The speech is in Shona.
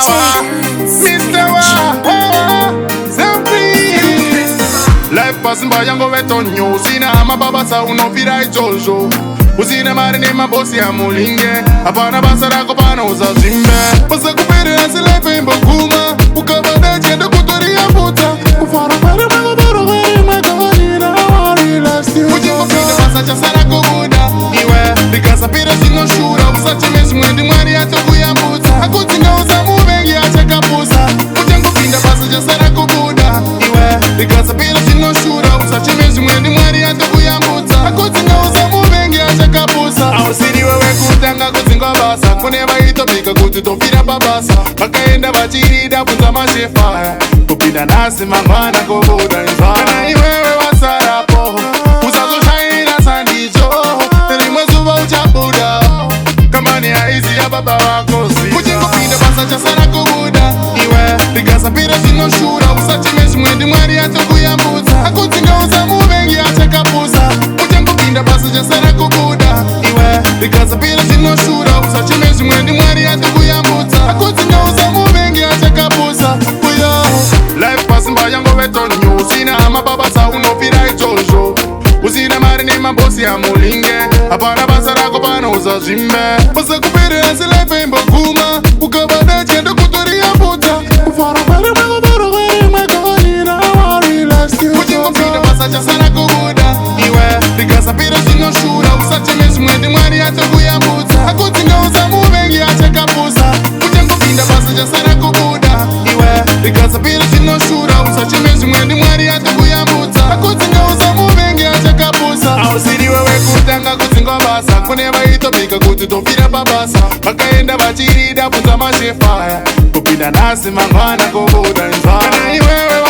Mr. Wa, life passing by yango wetonyo. Usina ama baba sa unofira ijojo. Usina mari ne mabosi ya mulinge. Apana basa rako pana uzazimbe. Pasa kupere nasi life imbo kuma. Ukabada chendo kutori ya puta. Ufara pere mego boro gari mego nina wari last you. Ujingo pide basa chasara kubuda. Iwe, bikasa pire sino shura. Usachi mesi mwendi mwari ato kuyambuta. Akutinga usamu bengi acha kapusa. Ujingo pide basa chasara kubuda. Iwe, bikasa pire sino shura. Usachi mesi mwendi mwari ato kuyambuta. Akutinga usamu bengi acha kapusa. Ausiri wewe kutanga kuzingo basa. Kuneva ito bika kututofira babasa. Bakaenda bachirida punza mashefa. Kupinda nasi mangwana kubuda nizana. Kana iwewe wasarapo. Usazo shaina sandicho. Nilimwezuba uchabuda. Kamani ya izi ya baba wako si. Ujingo pinda basa chasara kubuda. Iwe, bikasa pira sino shura. Usachi meshi mwendi mwari ato kuyambuza. Akutinga usamu bengi acha kapusa. Ujingo pinda basa chasara kubuda. Iwe, bikasa pira sino shura. Usachi meshi mwendi mwari ato kuyambuza. Akutinga usamu bengi acha kapusa. Life passing by yango wetonyo. Usina ama baba sa unofira ijojo. Usina mari ne mabosi ya mulinge. Apana basa rako pana uzazimbe. Pasa kupere nasi life imbo kuma. Ukabada chendo kutori ya puta. Ufara pere mego boro gari mego nina wari last you. Ujingo pide basa chasara kubuda. Iwe, bikasa pire sino shura. Usachi meshi mwendi mwari ato kuyambuta. Akutinga usamu bengi acha kapusa. Ujingo pide basa chasara kubuda. Iwe, bikasa pire sino shura. Usachi meshi mwendi mwari ato kuyambuta. Akutinga usamu bengi acha kapusa. Ausiri wewe kutanga kuzingo basa. Kuneva ito bika kututofira babasa. Bakaenda bachirida punza mashefa. Kupinda nasi mangwana kubuda nzana. Kana iwewe